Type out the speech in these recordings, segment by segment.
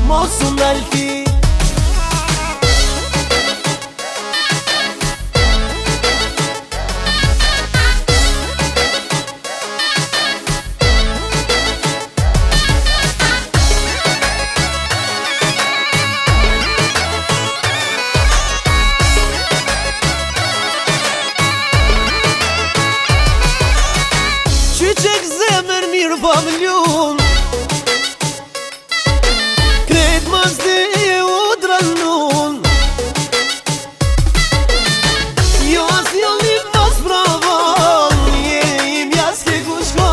mos u ndalti. Qyqek zemër mirë pa më ljun, krejt mas di u drannun. Jo as njëllë mos provon, je im jas ke ku shko.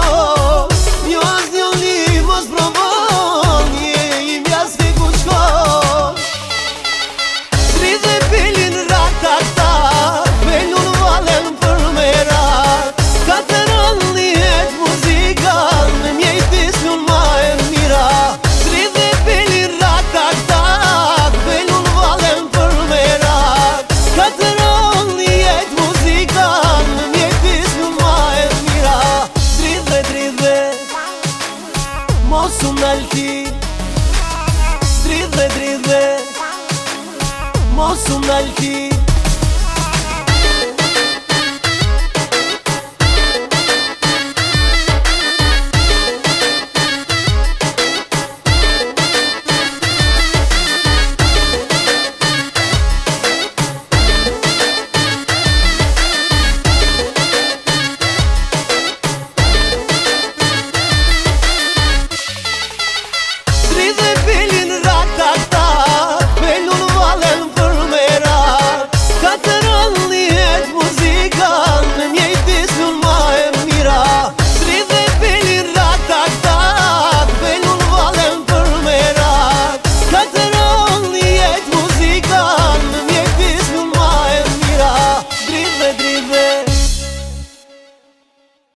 Jo as njëllë mos provon, je im jas ke ku shko. Tri dhe pelin rak tak tak, pelun valen për merat. Mos u ndalti, dridhe, mos u ndalti.